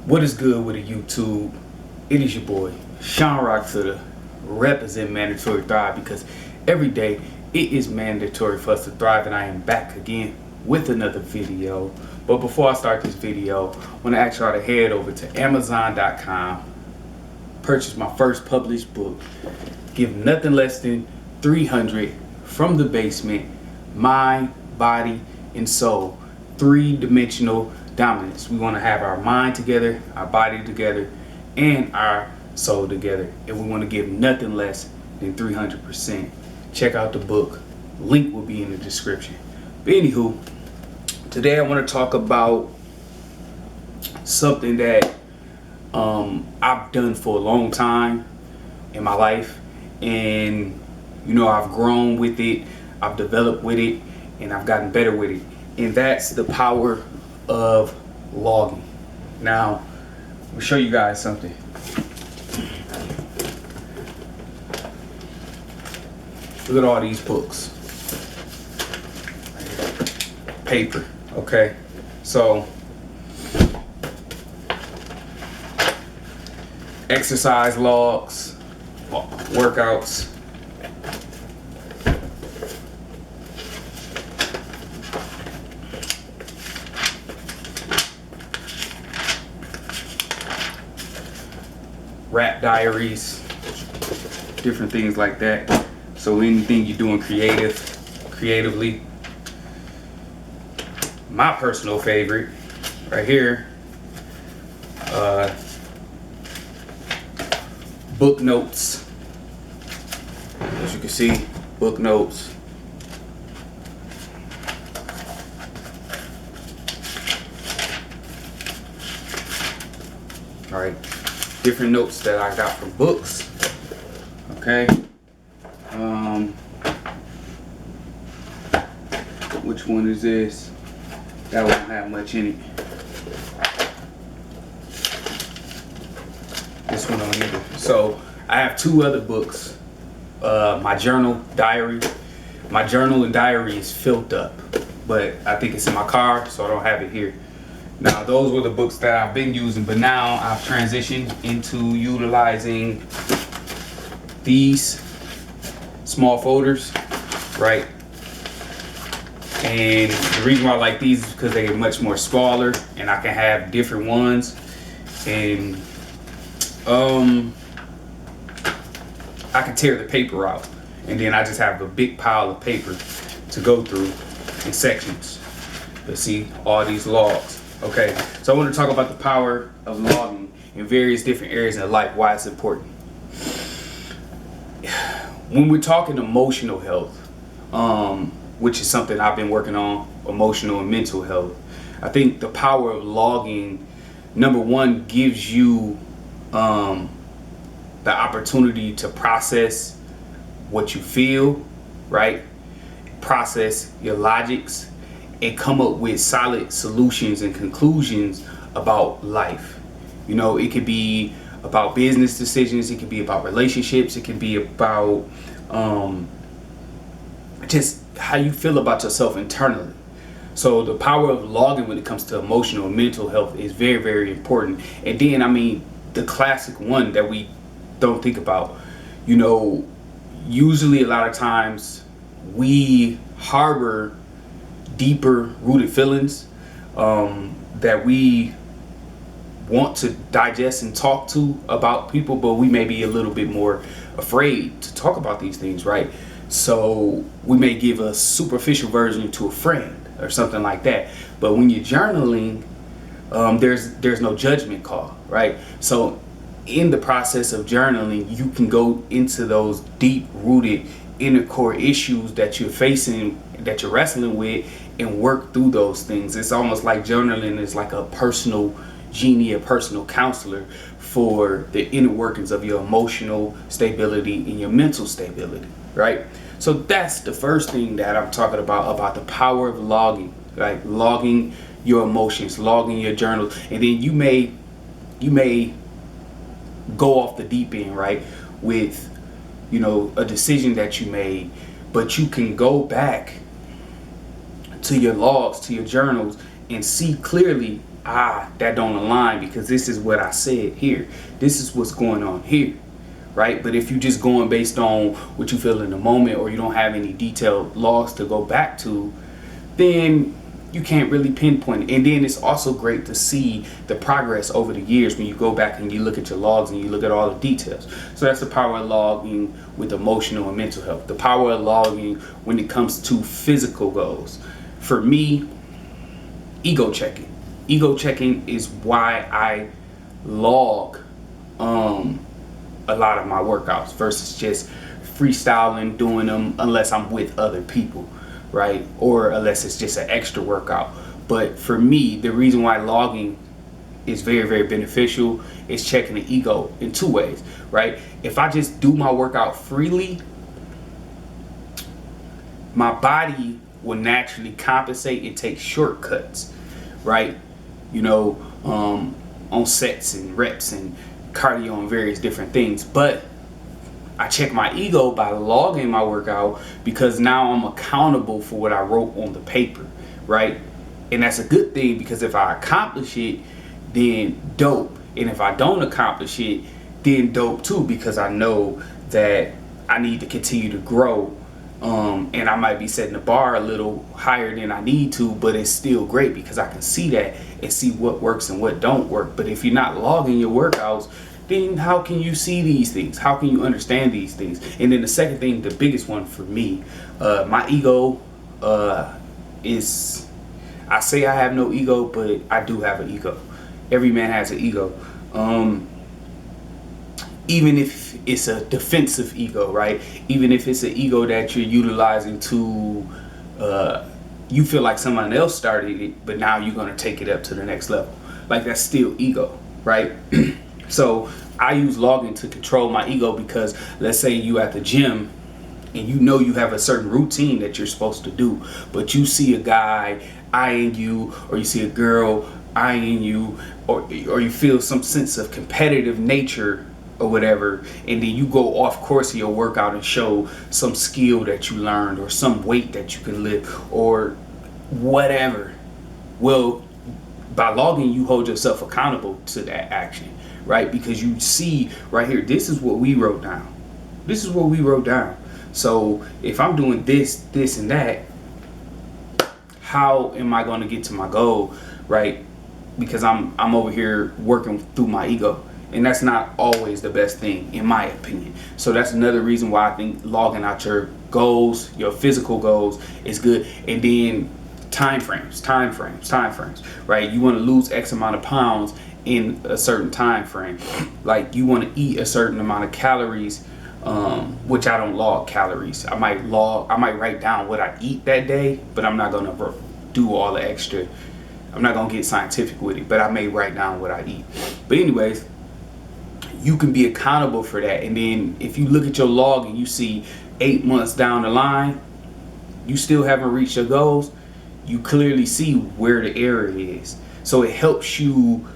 What is good with the YouTube? It is your boy, Sean Rock to the represent Mandatory Thrive, because every day it is mandatory for us to thrive, and I am back again with another video. But before I start this video, I want to ask y'all to head over to Amazon.com, purchase my first published book, Give Nothing Less Than 300 from the Basement, Mind, Body, and Soul, 3-dimensional dominance. We want to have our mind together, our body together, and our soul together, and we want to give nothing less than 300%. Check out the book, link will be in the description. But anywho, today I want to talk about something that I've done for a long time in my life, and I've grown with it, I've developed with it, and I've gotten better with it, and that's the power of logging. Now, I'll show you guys something. Look at all these books. Paper, okay? So, exercise logs, workouts. Rap diaries, different things like that. So anything you're doing creatively. My personal favorite right here, book notes. As you can see, book notes. All right. Different notes that I got from books. Okay. Which one is this? That one don't have much in it. This one don't either. So I have two other books. My journal, diary. My journal and diary is filled up, but I think it's in my car, so I don't have it here. Now, those were the books that I've been using, but now I've transitioned into utilizing these small folders, right? And the reason why I like these is because they are much more smaller, and I can have different ones. And I can tear the paper out, and then I just have a big pile of paper to go through in sections. Let's see all these logs. Okay, so I want to talk about the power of logging in various different areas in life, why it's important. When we're talking emotional health, which is something I've been working on, emotional and mental health, I think the power of logging, number one, gives you the opportunity to process what you feel, right? Process your logics, and come up with solid solutions and conclusions about life. It could be about business decisions, it could be about relationships, it could be about just how you feel about yourself internally. So the power of logging when it comes to emotional and mental health is very, very important. And then, the classic one that we don't think about, usually a lot of times we harbor deeper rooted feelings that we want to digest and talk to about people, but we may be a little bit more afraid to talk about these things, right? So we may give a superficial version to a friend or something like that. But when you're journaling, there's no judgment call, right? So in the process of journaling, you can go into those deep rooted inner core issues that you're facing, that you're wrestling with, and work through those things. It's almost like journaling is like a personal genie, a personal counselor for the inner workings of your emotional stability and your mental stability, right? So that's the first thing that I'm talking about the power of logging, right? Logging your emotions, logging your journals, and then you may go off the deep end, right, with a decision that you made, but you can go back to your logs, to your journals, and see clearly that don't align because this is what I said here. This is what's going on here, right? But if you just going based on what you feel in the moment, or you don't have any detailed logs to go back to, then you can't really pinpoint it. And then it's also great to see the progress over the years when you go back and you look at your logs and you look at all the details. So that's the power of logging with emotional and mental health. The power of logging when it comes to physical goals. For me, ego checking. Ego checking is why I log a lot of my workouts versus just freestyling doing them unless I'm with other people, right? Or unless it's just an extra workout. But for me, the reason why logging is very, very beneficial is checking the ego in two ways, right? If I just do my workout freely, my body will naturally compensate and take shortcuts, right? You know, on sets and reps and cardio and various different things. But I check my ego by logging my workout because now I'm accountable for what I wrote on the paper, right? And that's a good thing because if I accomplish it, then dope. And if I don't accomplish it, then dope too, because I know that I need to continue to grow. And I might be setting the bar a little higher than I need to, but it's still great because I can see that and see what works and what don't work. But if you're not logging your workouts, then how can you see these things? How can you understand these things? And then the second thing, the biggest one for me, my ego is, I say I have no ego, but I do have an ego. Every man has an ego. Even if it's a defensive ego, right? Even if it's an ego that you're utilizing to, you feel like someone else started it, but now you're gonna take it up to the next level. Like that's still ego, right? So I use logging to control my ego because let's say you at the gym and you know you have a certain routine that you're supposed to do, but you see a guy eyeing you, or you see a girl eyeing you, or you feel some sense of competitive nature or whatever, and then you go off course of your workout and show some skill that you learned or some weight that you can lift or whatever. Well, by logging, you hold yourself accountable to that action, right? Because you see right here, this is what we wrote down. This is what we wrote down. So if I'm doing this, this, and that, how am I going to get to my goal, right? Because I'm over here working through my ego. And that's not always the best thing, in my opinion. So that's another reason why I think logging out your goals, your physical goals, is good. And then time frames, right? You want to lose X amount of pounds in a certain time frame. Like you want to eat a certain amount of calories, which I don't log calories. I might write down what I eat that day, but I'm not going to do all the extra. I'm not going to get scientific with it, but I may write down what I eat. But anyways, you can be accountable for that. And then if you look at your log and you see 8 months down the line, you still haven't reached your goals, you clearly see where the error is. So it helps you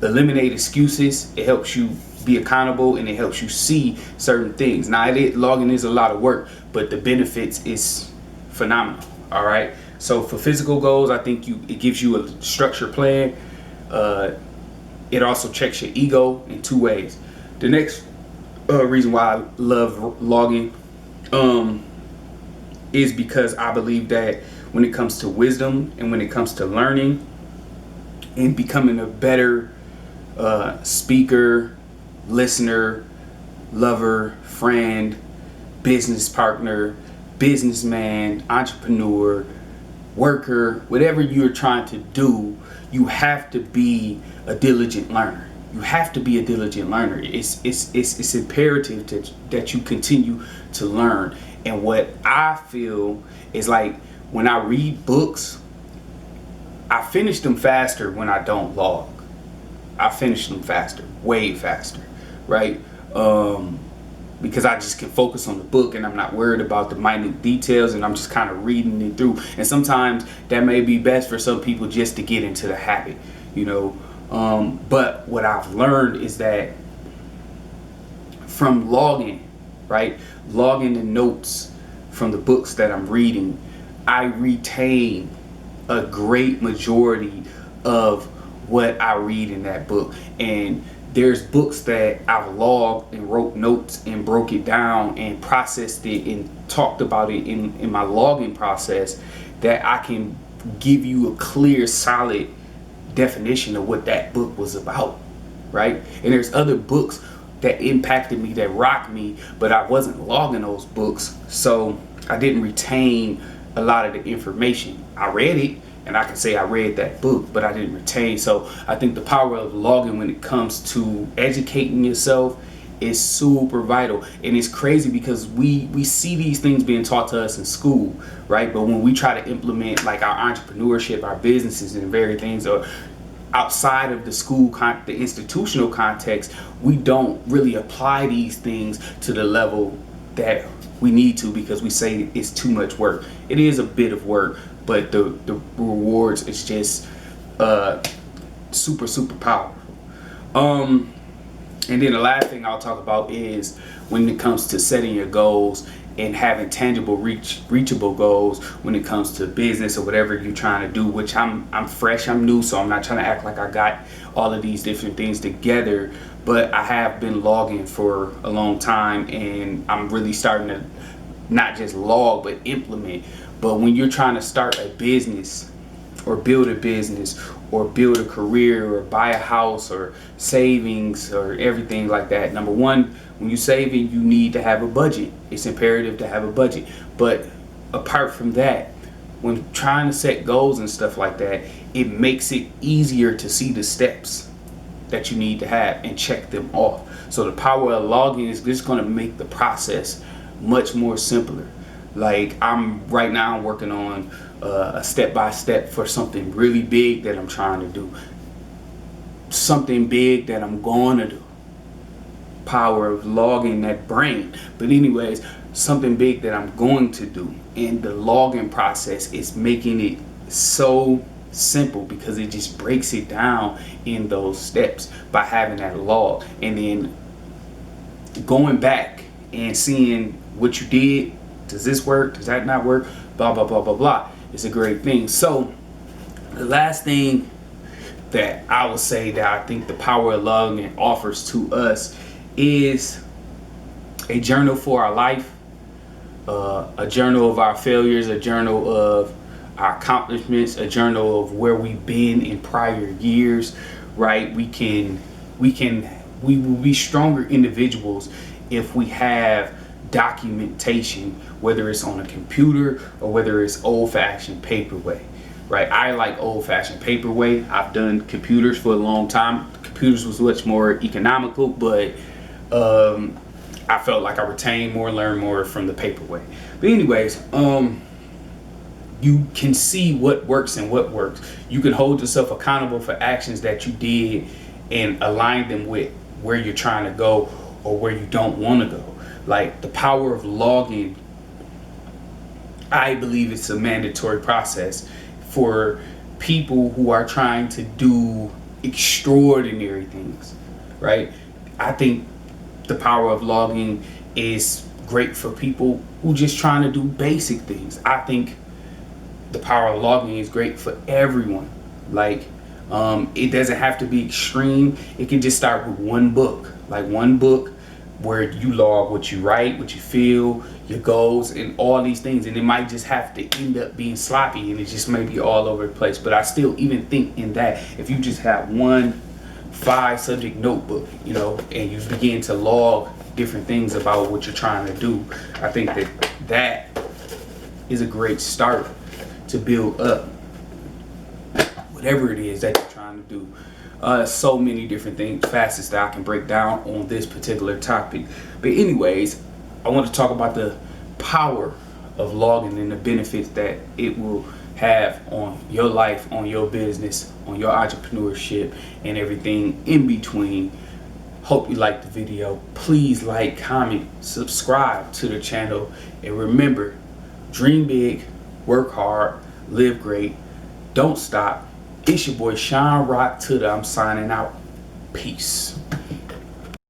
eliminate excuses, it helps you be accountable, and it helps you see certain things. Now, logging is a lot of work, but the benefits is phenomenal. All right. So for physical goals, I think it gives you a structured plan. It also checks your ego in two ways. The next reason why I love logging is because I believe that when it comes to wisdom and when it comes to learning and becoming a better speaker, listener, lover, friend, business partner, businessman, entrepreneur, worker, whatever you're trying to do, you have to be a diligent learner. You have to be a diligent learner. It's imperative that you continue to learn. And what I feel is like when I read books, I finish them faster when I don't log. I finish them faster, way faster, right? Because I just can focus on the book and I'm not worried about the minute details, and I'm just kind of reading it through. And sometimes that may be best for some people just to get into the habit, you know. But what I've learned is that from logging, right? Logging the notes from the books that I'm reading, I retain a great majority of what I read in that book. And there's books that I've logged and wrote notes and broke it down and processed it and talked about it in my logging process, that I can give you a clear, solid definition of what that book was about, right? And there's other books that impacted me, that rocked me, but I wasn't logging those books, so I didn't retain a lot of the information. I read it, and I can say I read that book, but I didn't retain. So I think the power of logging when it comes to educating yourself is super vital. And it's crazy because we see these things being taught to us in school, right? But when we try to implement like our entrepreneurship, our businesses and various things, or outside of the school, the institutional context, we don't really apply these things to the level that we need to, because we say it's too much work. It is a bit of work, but the rewards is just super powerful. And then the last thing I'll talk about is when it comes to setting your goals and having tangible, reachable goals when it comes to business or whatever you're trying to do, which I'm fresh, I'm new, so I'm not trying to act like I got all of these different things together, but I have been logging for a long time, and I'm really starting to not just log but implement. But when you're trying to start a business or build a business or build a career or buy a house or savings or everything like that, number one, when you're saving, you need to have a budget. It's imperative to have a budget. But apart from that, when trying to set goals and stuff like that, it makes it easier to see the steps that you need to have and check them off. So the power of logging is just going to make the process much more simpler. Like I'm working on a step-by-step for something really big that I'm trying to do. Something big that I'm going to do. Power of logging that brain. But anyways, something big that I'm going to do. And the logging process is making it so simple because it just breaks it down in those steps by having that log. And then going back and seeing what you did. Does this work? Does that not work? Blah, blah, blah, blah, blah. It's a great thing. So the last thing that I will say that I think the power of logging offers to us is a journal for our life, a journal of our failures, a journal of our accomplishments, a journal of where we've been in prior years, right? We will be stronger individuals if we have documentation, whether it's on a computer or whether it's old-fashioned paperweight, right? I like old-fashioned paperweight. I've done computers for a long time. Computers was much more economical, but I felt like I retained more, learned more from the paperweight. But anyways, you can see what works and what works. You can hold yourself accountable for actions that you did and align them with where you're trying to go or where you don't want to go. Like the power of logging, I believe it's a mandatory process for people who are trying to do extraordinary things, right? I think the power of logging is great for people who just trying to do basic things. I think the power of logging is great for everyone. Like it doesn't have to be extreme. It can just start with one book, like one book where you log what you write, what you feel, your goals, and all these things. And it might just have to end up being sloppy and it just may be all over the place. But I still even think in that, if you just have one 5-subject notebook, and you begin to log different things about what you're trying to do, I think that is a great start to build up whatever it is that you're trying to do. So many different facets that I can break down on this particular topic. But anyways, I want to talk about the power of logging and the benefits that it will have on your life, on your business, on your entrepreneurship, and everything in between. Hope you liked the video. Please like, comment, subscribe to the channel, and remember, dream big, work hard, live great, don't stop. It's your boy Sean Rock Tudor. I'm signing out. Peace.